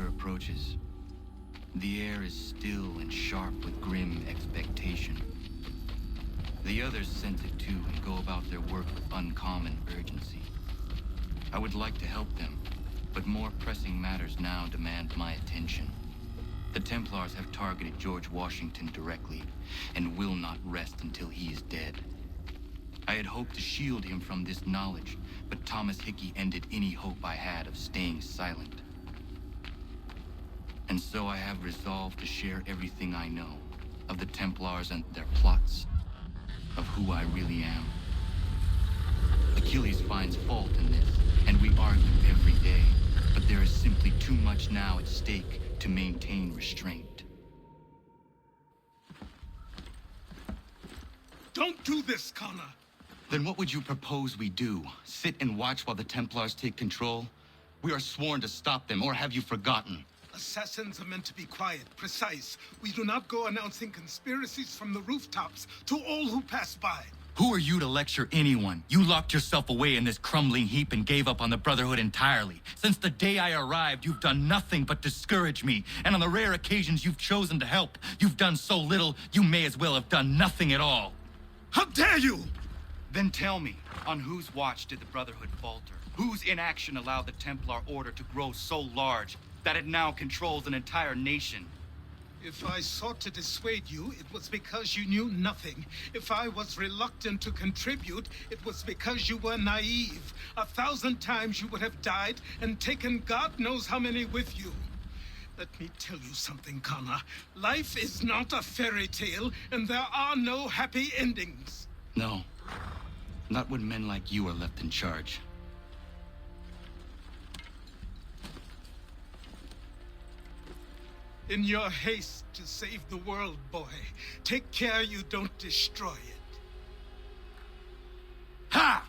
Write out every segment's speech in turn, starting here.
winter approaches. The air is still and sharp with grim expectation. The others sense it too and go about their work with uncommon urgency. I would like to help them, but more pressing matters now demand my attention. The Templars have targeted George Washington directly, and will not rest until he is dead. I had hoped to shield him from this knowledge, but Thomas Hickey ended any hope I had of staying silent. And so I have resolved to share everything I know of the Templars and their plots, of who I really am. Achilles finds fault in this, and we argue every day, but there is simply too much now at stake to maintain restraint. Don't do this, Connor! Then what would you propose we do? Sit and watch while the Templars take control? We are sworn to stop them, or have you forgotten? Assassins are meant to be quiet, precise. We do not go announcing conspiracies from the rooftops to all who pass by. Who are you to lecture anyone? You locked yourself away in this crumbling heap and gave up on the Brotherhood entirely. Since the day I arrived, you've done nothing but discourage me. And on the rare occasions you've chosen to help, you've done so little, you may as well have done nothing at all. How dare you! Then tell me, on whose watch did the Brotherhood falter? Whose inaction allowed the Templar Order to grow so large that it now controls an entire nation? If I sought to dissuade you, it was because you knew nothing. If I was reluctant to contribute, it was because you were naive. 1,000 times you would have died and taken God knows how many with you. Let me tell you something, Connor. Life is not a fairy tale, and there are no happy endings. No. Not when men like you are left in charge. In your haste to save the world, boy, take care you don't destroy it. Ha!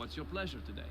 What's your pleasure today?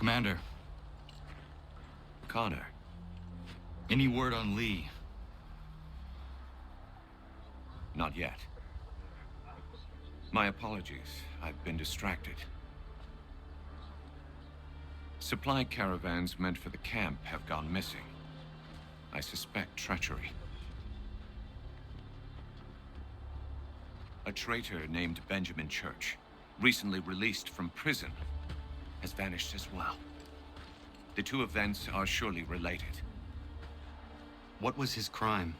Commander, Connor. any word on Lee? Not yet. My apologies. I've been distracted. Supply caravans meant for the camp have gone missing. I suspect treachery. A traitor named Benjamin Church, recently released from prison, has vanished as well. The two events are surely related. What was his crime?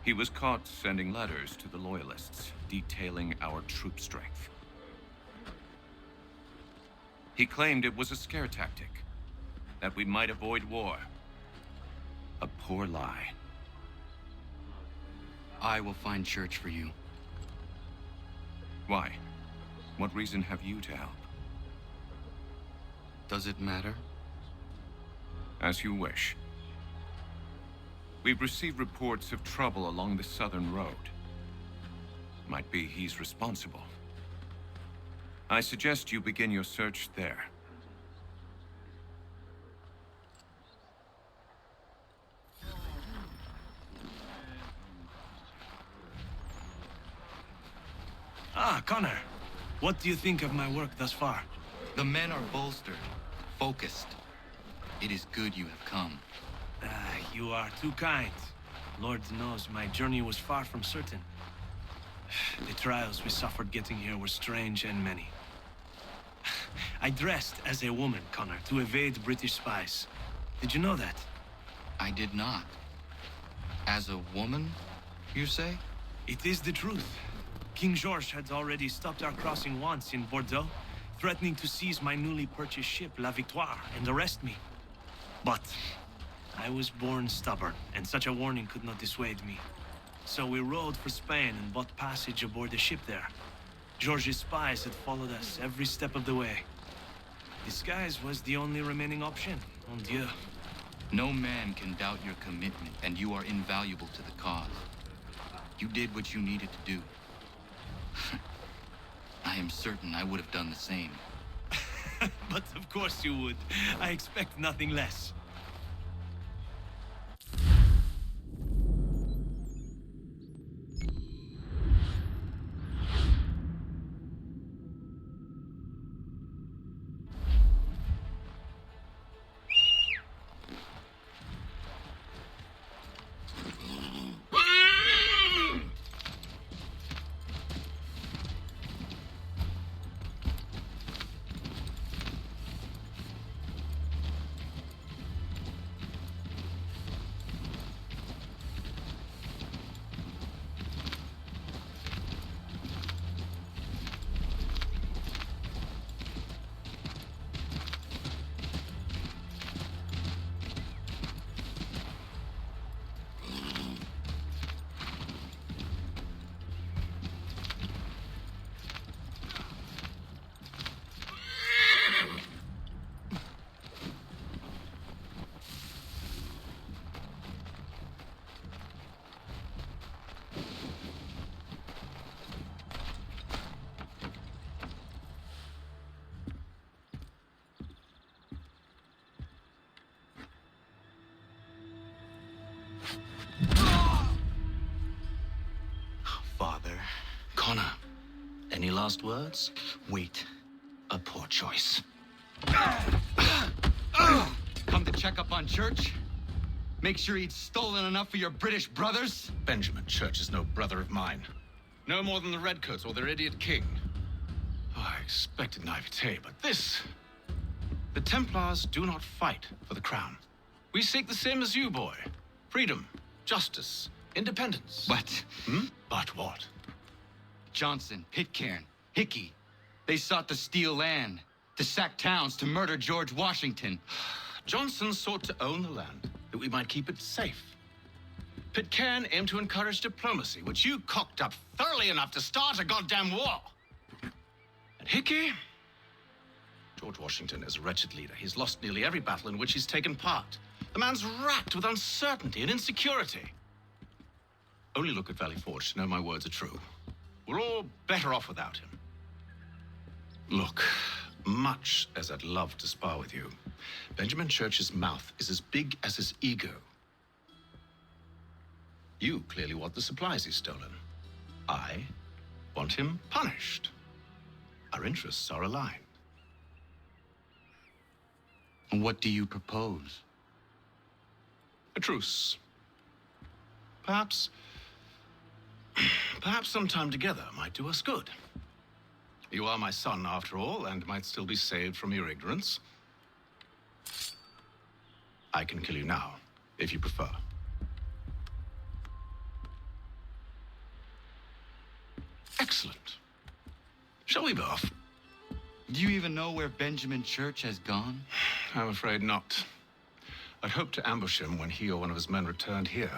He was caught sending letters to the Loyalists, detailing our troop strength. He claimed it was a scare tactic, that we might avoid war. A poor lie. I will find Church for you. Why? What reason have you to help? Does it matter? As you wish. We've received reports of trouble along the southern road. Might be he's responsible. I suggest you begin your search there. Ah, Connor. What do you think of my work thus far? The men are bolstered, focused. It is good you have come. You are too kind. Lord knows my journey was far from certain. The trials we suffered getting here were strange and many. I dressed as a woman, Connor, to evade British spies. Did you know that? I did not. As a woman, you say? It is the truth. King George had already stopped our crossing once in Bordeaux, threatening to seize my newly purchased ship, La Victoire, and arrest me. But I was born stubborn, and such a warning could not dissuade me. So we rode for Spain and bought passage aboard the ship there. George's spies had followed us every step of the way. Disguise was the only remaining option, mon Dieu. No man can doubt your commitment, and you are invaluable to the cause. You did what you needed to do. I am certain I would have done the same. But of course you would. I expect nothing less. Father. Connor, any last words? Wait. A poor choice. Come to check up on Church? Make sure he'd stolen enough for your British brothers? Benjamin Church is no brother of mine. No more than the Redcoats or their idiot king. Oh, I expected naivete, but this... The Templars do not fight for the crown. We seek the same as you, boy. Freedom, justice, independence. But But what? Johnson, Pitcairn, Hickey, they sought to steal land, to sack towns, to murder George Washington. Johnson sought to own the land, that we might keep it safe. Pitcairn aimed to encourage diplomacy, which you cocked up thoroughly enough to start a goddamn war. And Hickey? George Washington is a wretched leader. He's lost nearly every battle in which he's taken part. The man's racked with uncertainty and insecurity. Only look at Valley Forge to know my words are true. We're all better off without him. Look, Much as I'd love to spar with you, Benjamin Church's mouth is as big as his ego. You clearly want the supplies he's stolen. I want him punished. Our interests are aligned. What do you propose? A truce. Perhaps some time together might do us good. You are my son, after all, and might still be saved from your ignorance. I can kill you now, if you prefer. Excellent. Shall we be off? Do you even know where Benjamin Church has gone? I'm afraid not. I'd hoped to ambush him when he or one of his men returned here.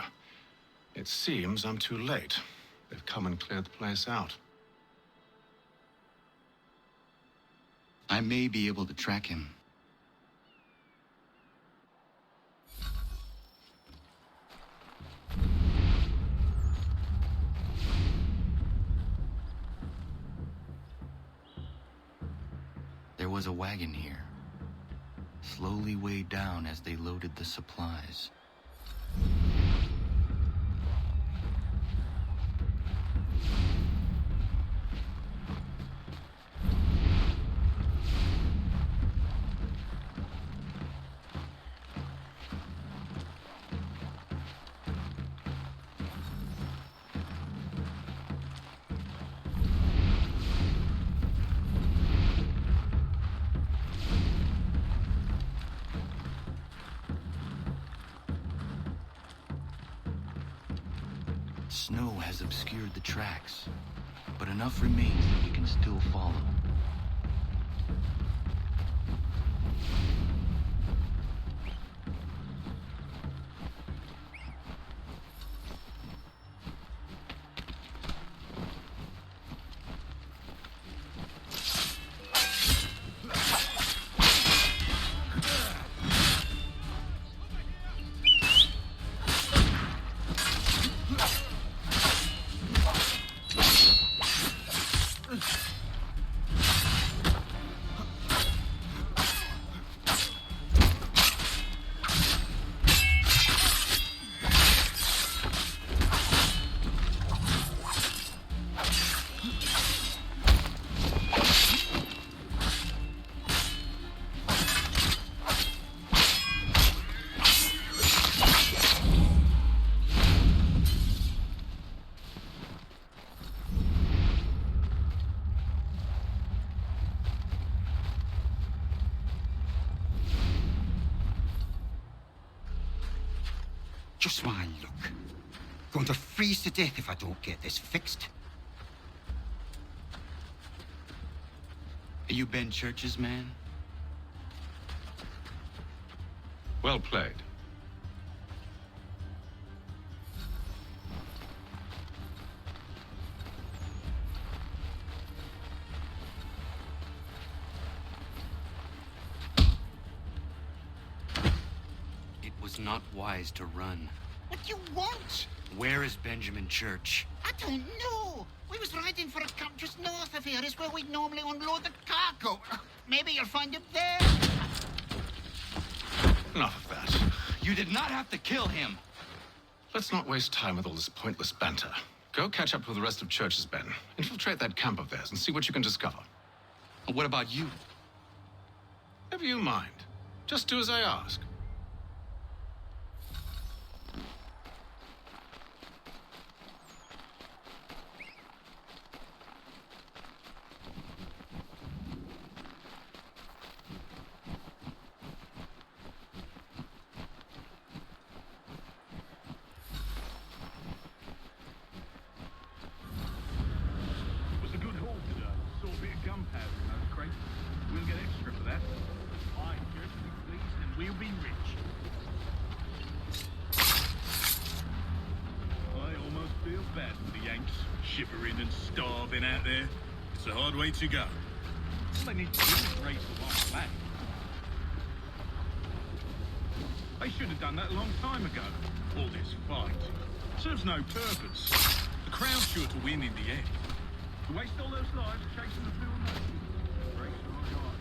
It seems I'm too late. They've come and cleared the place out. I may be able to track him. There was a wagon here, slowly weighed down as they loaded the supplies. Snow has obscured the tracks, but enough remains that we can still follow. Just my luck. Going to freeze to death if I don't get this fixed. Are you Ben Church's man? Well played. It was not wise to run. What do you want? Where is Benjamin Church? I don't know. We was riding for a camp just north of here. Is where we'd normally unload the cargo. Maybe you'll find him there. Enough of that. You did not have to kill him. Let's not waste time with all this pointless banter. Go catch up with the rest of Church's men. Infiltrate that camp of theirs and see what you can discover. What about you? Never you mind. Just do as I ask. Shivering and starving out there. It's a hard way to go. All they need to do is raise the white flag. They should have done that a long time ago. All this fight serves no purpose. The crowd's sure to win in the end. To waste all those lives chasing the blue and white. Breaks my heart.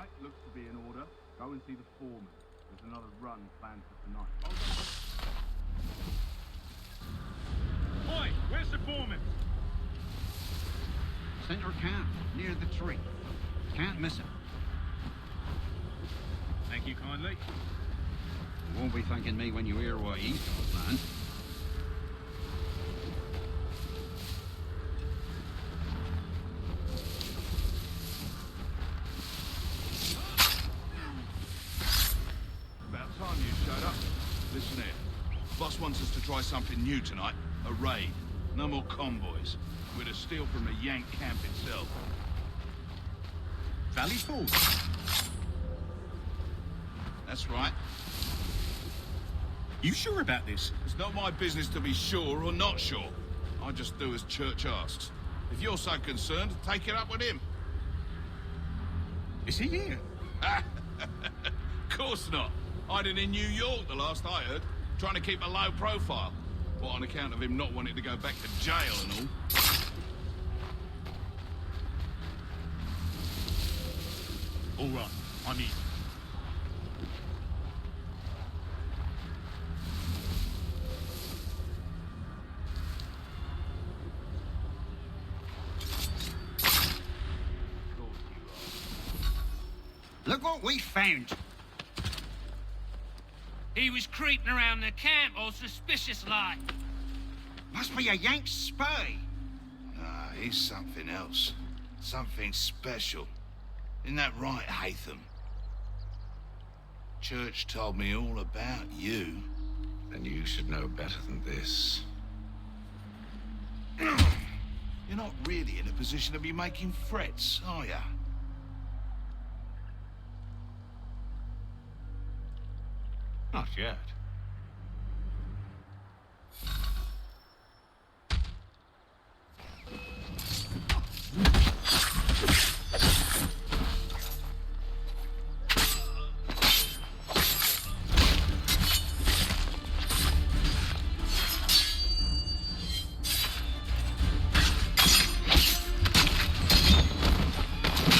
right, looks to be in order. Go and see the foreman. There's another run planned for tonight. Oi, where's the foreman? Center camp, near the tree. Can't miss him. Thank you kindly. You won't be thanking me when you hear what he's got planned. About time you showed up. Listen here. Boss wants us to try something new tonight. A raid. No more convoys. We're to steal from the Yank camp itself. Valley Falls. That's right. You sure about this? It's not my business to be sure or not sure. I just do as Church asks. If you're so concerned, take it up with him. Is he here? Course not. Hiding in New York, the last I heard. Trying to keep a low profile. What, on account of him not wanting to go back to jail and all? All right, I'm in. Look what we found. He was creeping around the camp all suspicious like. Must be a Yank spy. Nah, he's something else. Something special. Isn't that right, Hatham? Church told me all about you. Then you should know better than this. You're not really in a position to be making threats, are ya? Not yet.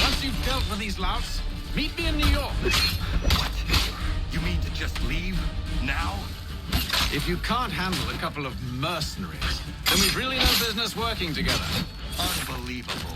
Once you've dealt with these louts, meet me in New York. What? You mean to just leave? Now? If you can't handle a couple of mercenaries, then we've really no business working together. Unbelievable.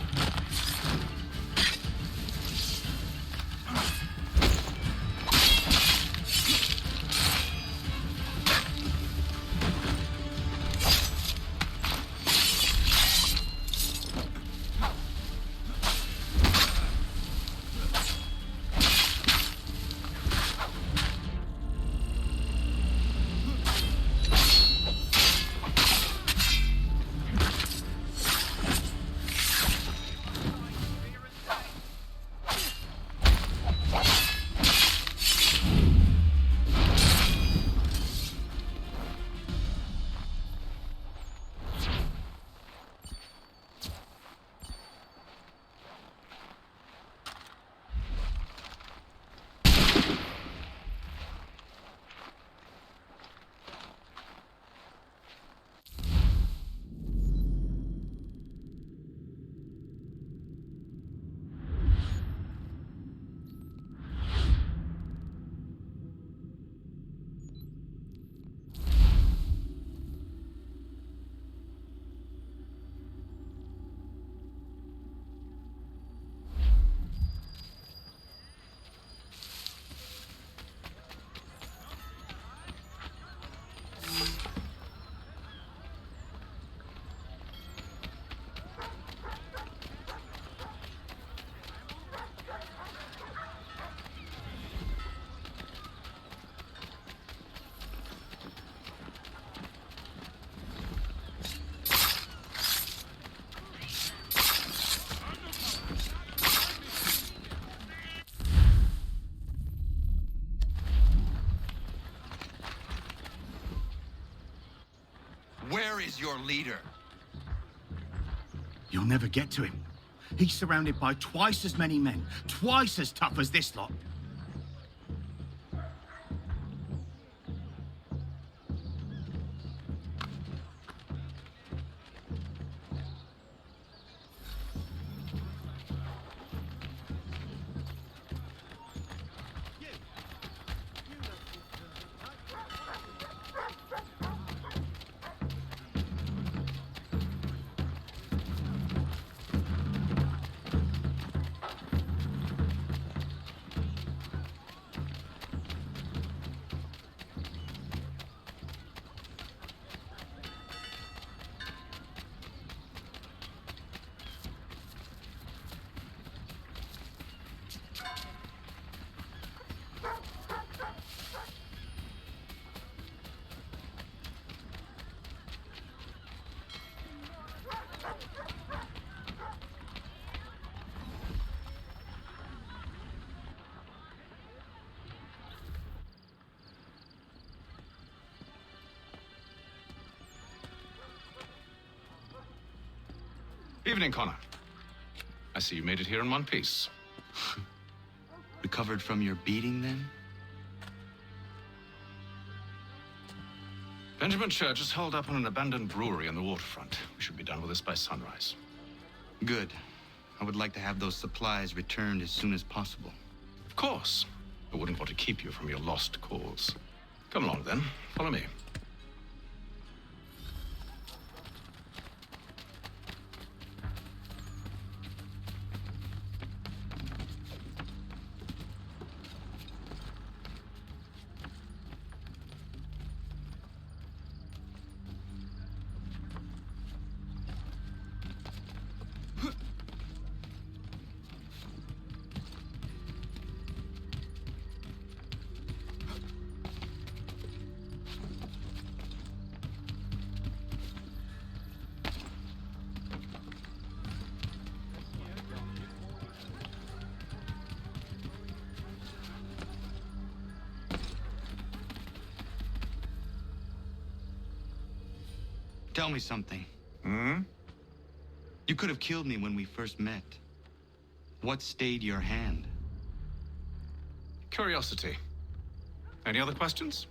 Where is your leader? You'll never get to him. He's surrounded by twice as many men, twice as tough as this lot. Evening, Connor. I see you made it here in one piece. Recovered from your beating, then? Benjamin Church is holed up on an abandoned brewery on the waterfront. We should be done with this by sunrise. Good. I would like to have those supplies returned as soon as possible. Of course. I wouldn't want to keep you from your lost cause. Come along, then. Follow me. Tell me something. Hmm? You could have killed me when we first met. What stayed your hand? Curiosity. Any other questions?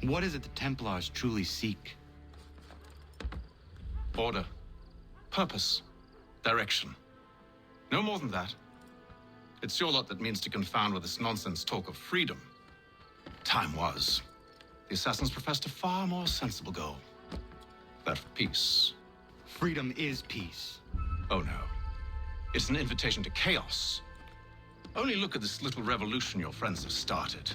What is it the Templars truly seek? Order. Purpose. Direction. No more than that. It's your lot that means to confound with this nonsense talk of freedom. Time was. The assassins professed a far more sensible goal. That of peace. Freedom is peace. Oh no. It's an invitation to chaos. Only look at this little revolution your friends have started.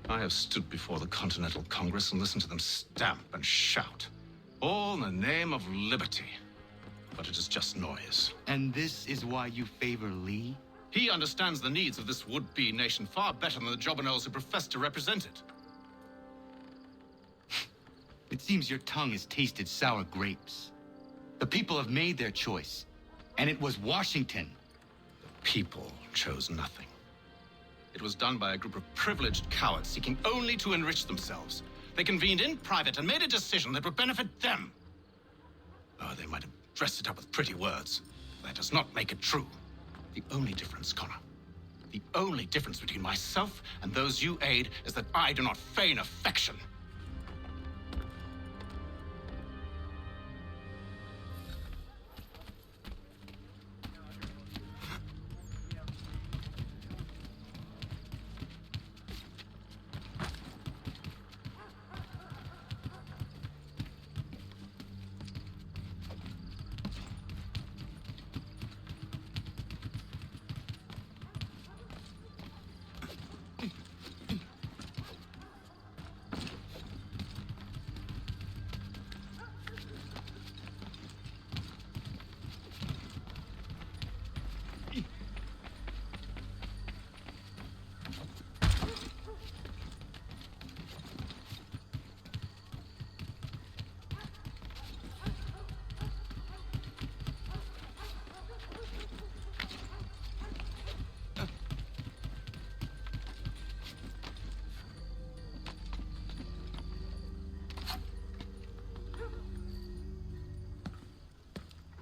I have stood before the Continental Congress and listened to them stamp and shout. All in the name of liberty. But it is just noise. And this is why you favor Lee? He understands the needs of this would-be nation far better than the jobberknolls who profess to represent it. It seems your tongue has tasted sour grapes. The people have made their choice, and it was Washington. The people chose nothing. It was done by a group of privileged cowards seeking only to enrich themselves. They convened in private and made a decision that would benefit them. Oh, they might have dressed it up with pretty words. That does not make it true. The only difference, Connor, the only difference between myself and those you aid is that I do not feign affection.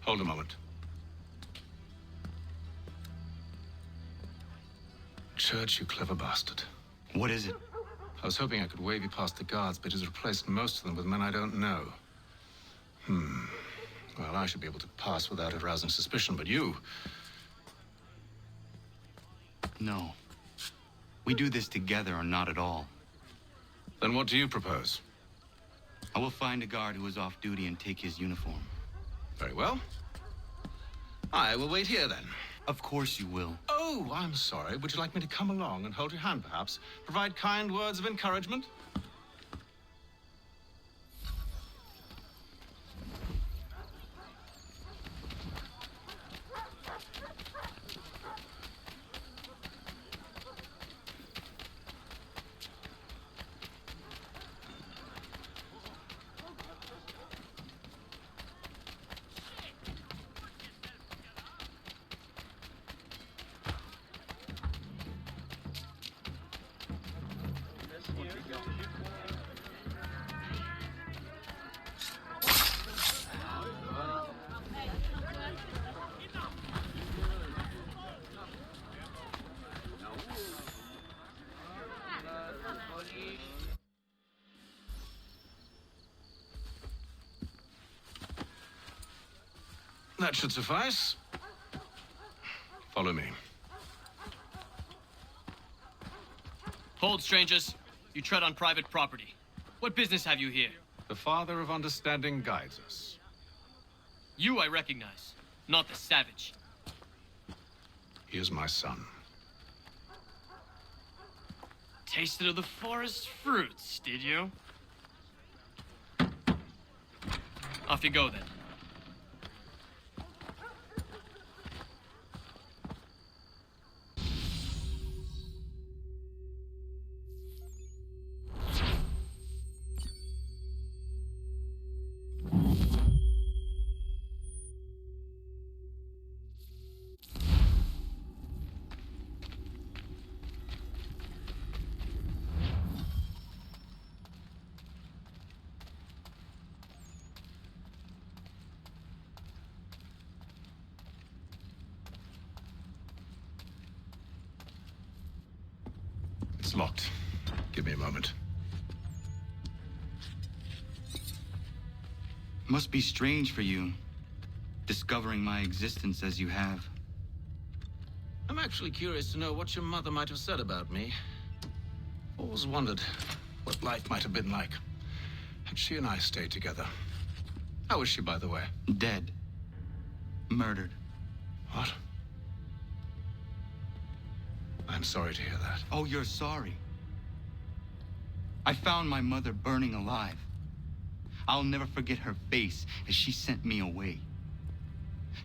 Hold a moment. Church, you clever bastard. What is it? I was hoping I could wave you past the guards, but he's replaced most of them with men I don't know. Well, I should be able to pass without arousing suspicion, but you... No. We do this together or not at all. Then what do you propose? I will find a guard who is off duty and take his uniform. Very well. I will wait here, then. Of course you will. Oh, I'm sorry. Would you like me to come along and hold your hand, perhaps? Provide kind words of encouragement? That should suffice. Follow me. Hold, strangers. You tread on private property. What business have you here? The Father of Understanding guides us. You I recognize, not the savage. He is my son. Tasted of the forest fruits, did you? Off you go, then. It's locked. Give me a moment. Must be strange for you, discovering my existence as you have. I'm actually curious to know what your mother might have said about me. Always wondered what life might have been like had she and I stayed together. How is she, by the way? Dead. Murdered. What? I'm sorry to hear that. Oh, you're sorry. I found my mother burning alive. I'll never forget her face as she sent me away.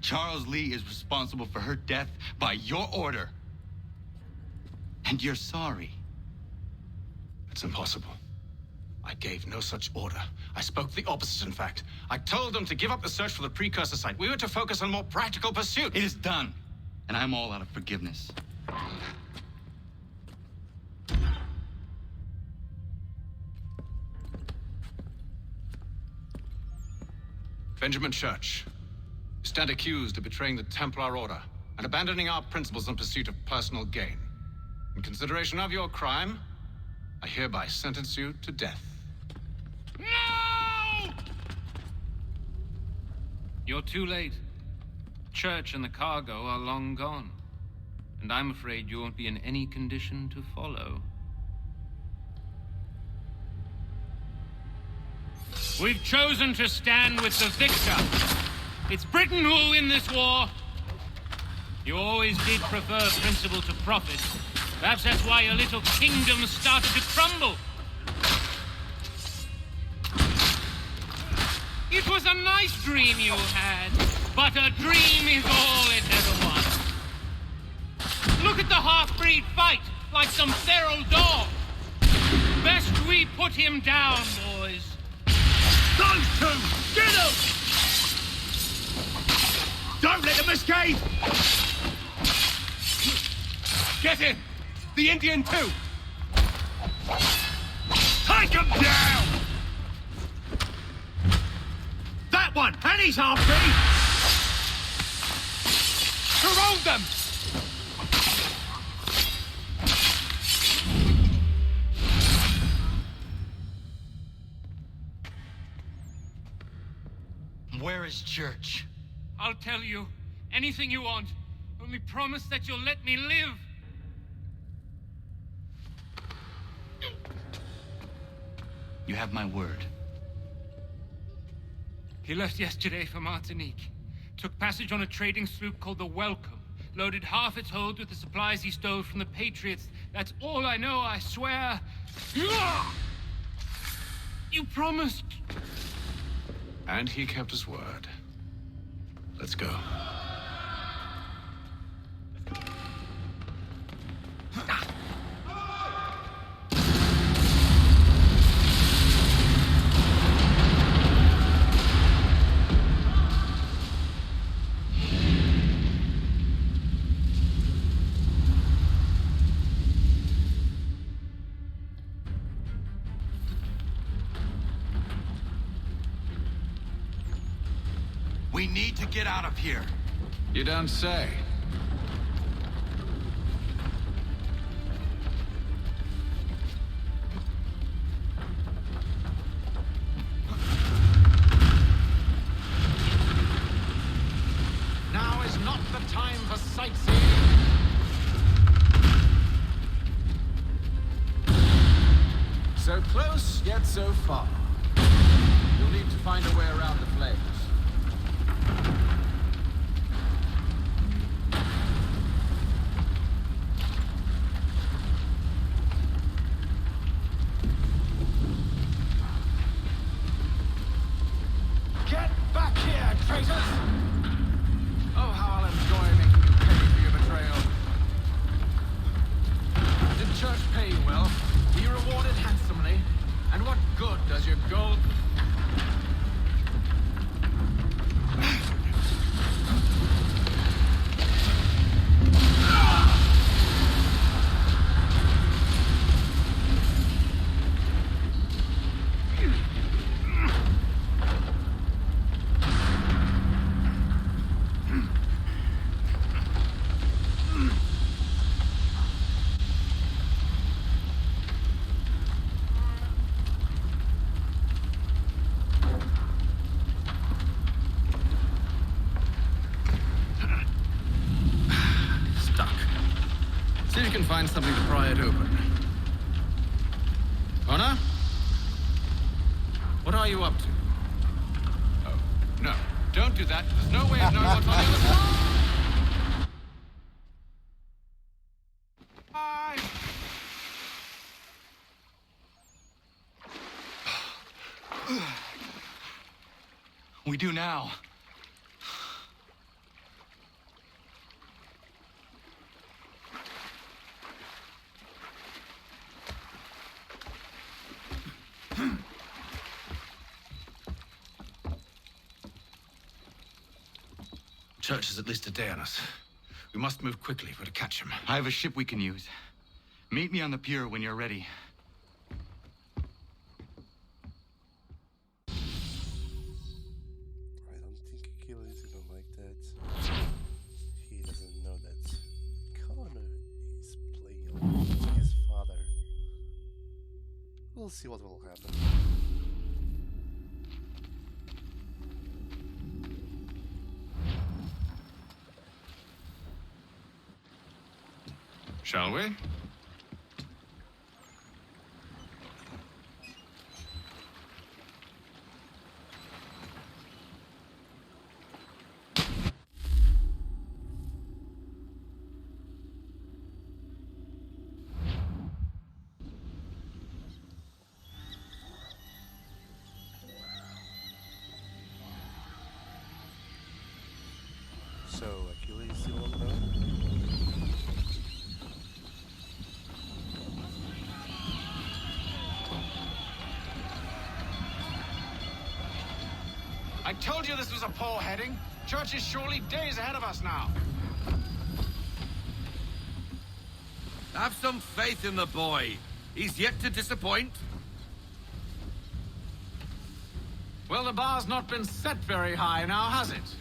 Charles Lee is responsible for her death by your order. And you're sorry. It's impossible. I gave no such order. I spoke the opposite, in fact. I told them to give up the search for the precursor site. We were to focus on more practical pursuit. It is done, and I'm all out of forgiveness. Benjamin Church, you stand accused of betraying the Templar Order and abandoning our principles in pursuit of personal gain. In consideration of your crime, I hereby sentence you to death. No! You're too late. Church and the cargo are long gone. And I'm afraid you won't be in any condition to follow. We've chosen to stand with the victor. It's Britain who will win this war. You always did prefer principle to profit. Perhaps that's why your little kingdom started to crumble. It was a nice dream you had, but a dream is all it ever was. Look at the half-breed fight, like some feral dog. Best we put him down, boys. Those two! Get them! Don't let them escape! Get in! The Indian too! Take him down! That one! And he's half-breed! Surround them! Where is Church? I'll tell you anything you want. Only promise that you'll let me live. You have my word. He left yesterday for Martinique. Took passage on a trading sloop called the Welcome. Loaded half its hold with the supplies he stole from the Patriots. That's all I know, I swear. You promised. And he kept his word. Let's go. We need to get out of here. You don't say. close, yet so far. You'll need to find a way around the flames. Get back here, traitors! Oh, how I'll enjoy making you pay for your betrayal. Did Church pay you well? Were you rewarded handsomely? And what good does your gold... See if you can find something to pry it open. Connor? What are you up to? Oh, no. Don't do that. There's no way of knowing what's on the other side. Bye. We do now. Church is at least a day on us. We must move quickly if we're to catch him. I have a ship we can use. Meet me on the pier when you're ready. I don't think Achilles is gonna like that. He doesn't know that Connor is playing along with his father. We'll see what will happen. Shall we? So, Achilles, you won't know? I told you this was a poor heading. Church is surely days ahead of us now. Have some faith in the boy. He's yet to disappoint. Well, the bar's not been set very high now, has it?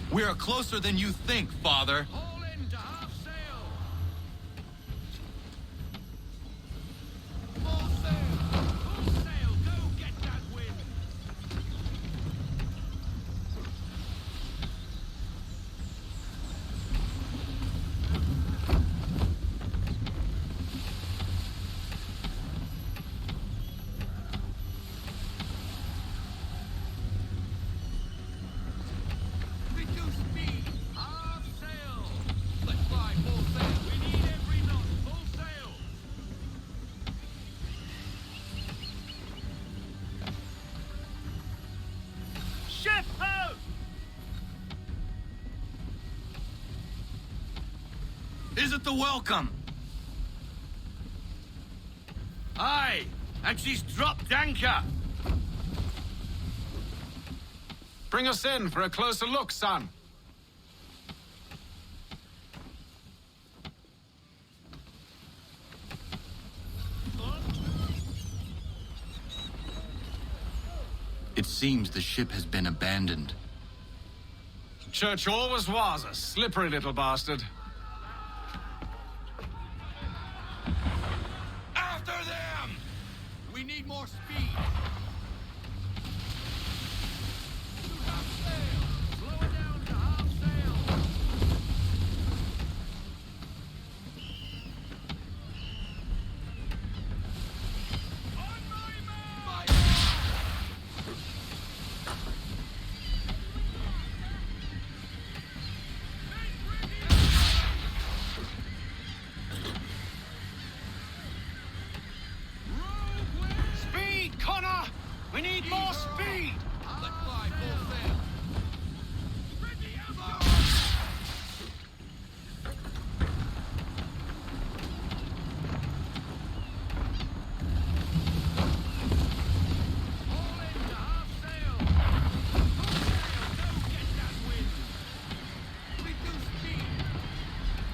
We are closer than you think, Father. Haul in to half sail. Full sail. Full sail. Go get that wind. Reduce speed. Half sail. Let's fly full sail. We need every knot. Full sail. Ship out! Is it the welcome? Aye, and she's dropped anchor. Bring us in for a closer look, son. It seems the ship has been abandoned. Church always was a slippery little bastard. After them! We need more speed. Half sail. Slow it down to half sail.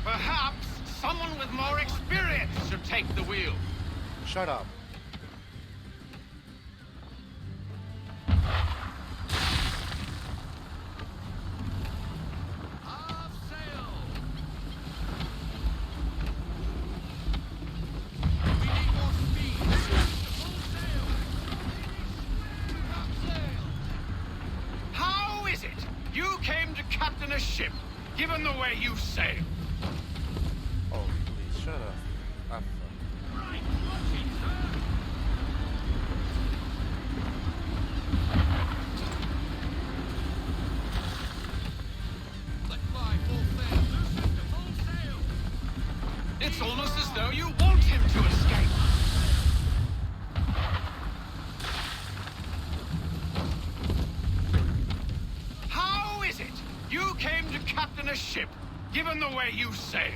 Perhaps someone with more experience should take the wheel. Shut up. How is it you came to captain a ship, given the way you sail? Oh, please, shut up. I'm It's almost as though you want him to escape. How is it you came to captain a ship, given the way you sail?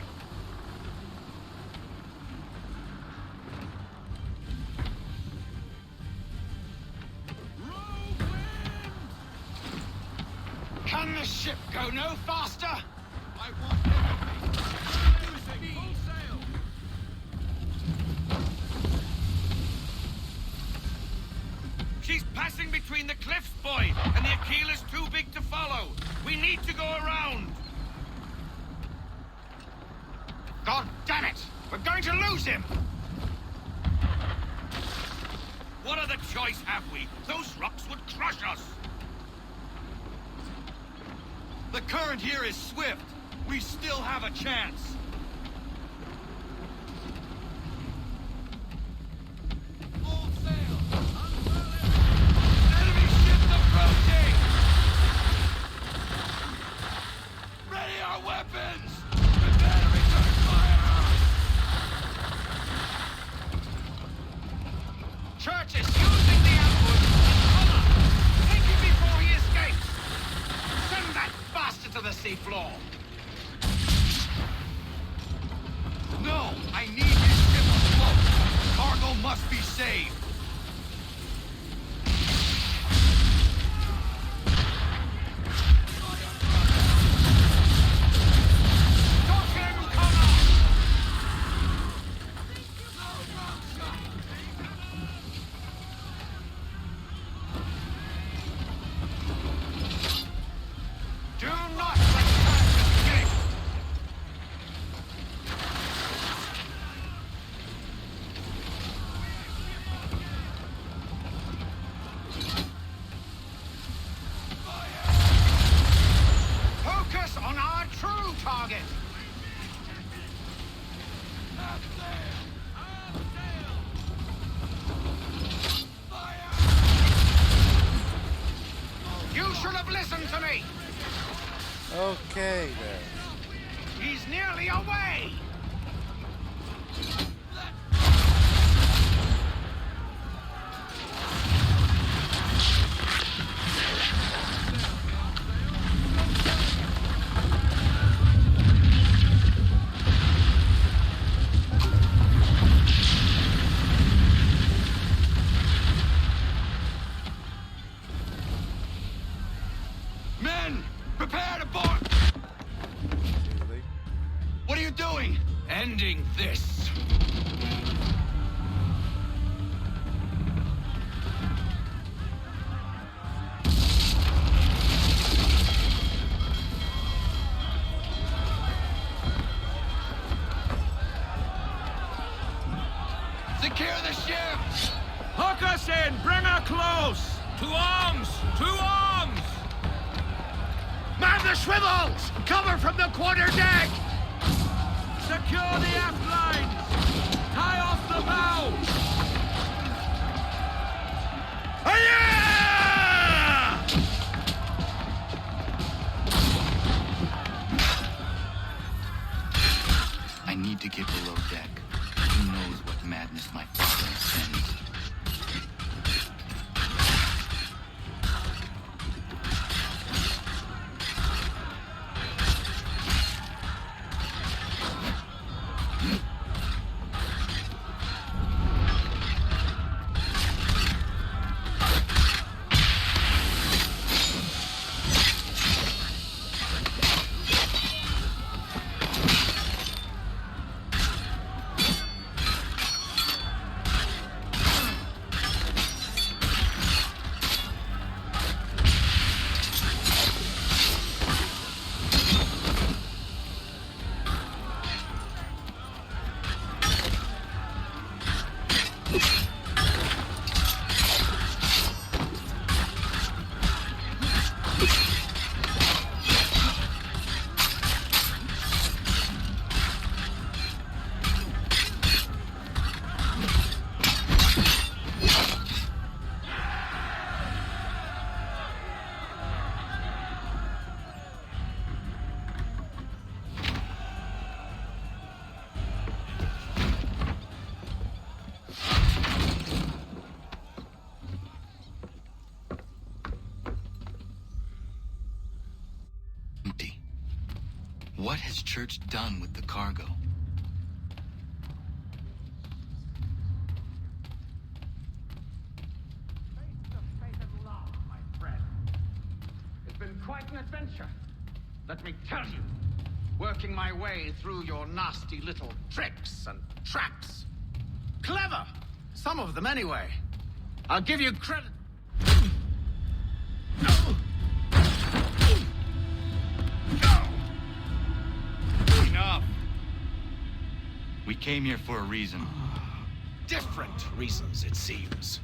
Can the ship go no faster? I want everything. Full sail. She's passing between the cliffs, boy, and the Aquila is too big to follow. We need to go around. God damn it! We're going to lose him! What other choice have we? Those rocks would crush us. The current here is swift. We still have a chance. Full sail! Enemy ship approaching! Ready our weapons! Prepare to return fire! Church is using the ambush! Connor! Take him before he escapes! Send that bastard to the seafloor! No! I need his ship afloat! Cargo must be saved! Stop him, Connor! Do not let Pat escape! Focus on our true target! You should have listened to me! okay then. He's nearly away! Men! Prepare to board! Seriously? What are you doing? Ending this. Secure the ship! Hook us in! Bring her close! To arms! To arms! Man the swivels! Cover from the quarter deck! Secure the aft lines! Tie off the bow! Hi-ya! I need to get below deck. Who knows what madness my father intends? What has Church done with the cargo? It's been quite an adventure. Let me tell you. Working my way through your nasty little tricks and traps. Clever! Some of them anyway. I'll give you credit. Enough! We came here for a reason. Different reasons, it seems.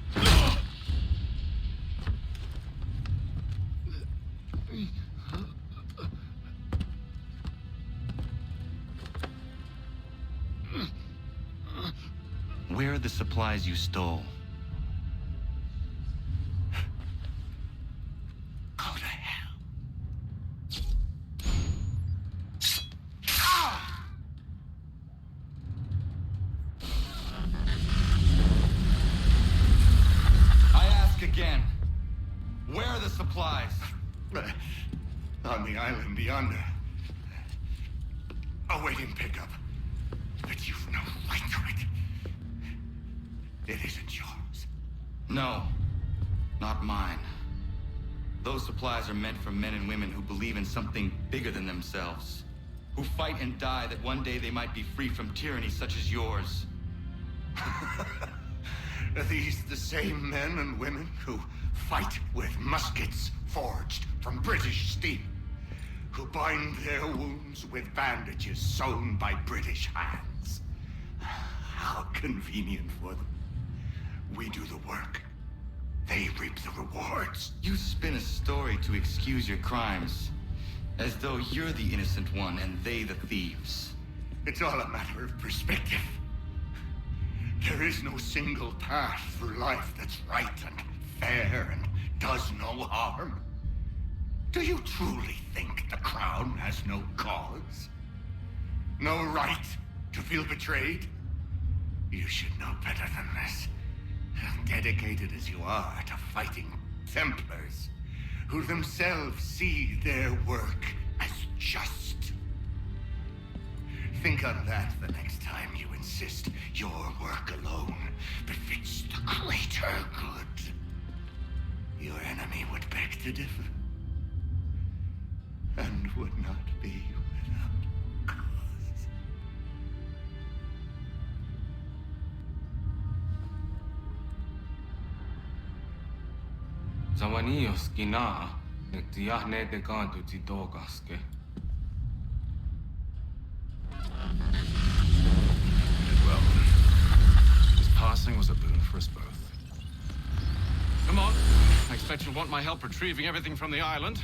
Where are the supplies you stole? Go to hell. I ask again. Where are the supplies? On the island yonder. Awaiting pickup. But you've no right to it. It isn't yours. No, not mine. Those supplies are meant for men and women who believe in something bigger than themselves. Who fight and die that one day they might be free from tyranny such as yours. Are these the same men and women who fight with muskets forged from British steel? Who bind their wounds with bandages sewn by British hands? How convenient for them. We do the work. They reap the rewards. You spin a story to excuse your crimes. As though you're the innocent one and they the thieves. It's all a matter of perspective. There is no single path through life that's right and fair and does no harm. Do you truly think the Crown has no cause? No right to feel betrayed? You should know better than this. Dedicated as you are to fighting Templars, who themselves see their work as just. Think on that the next time you insist your work alone befits the greater good. Your enemy would beg to differ, and would not be without cause. Zawanios kina nektiahne de kantu titokaske. Well, his passing was a boon for us both. Come on. I expect you'll want my help retrieving everything from the island.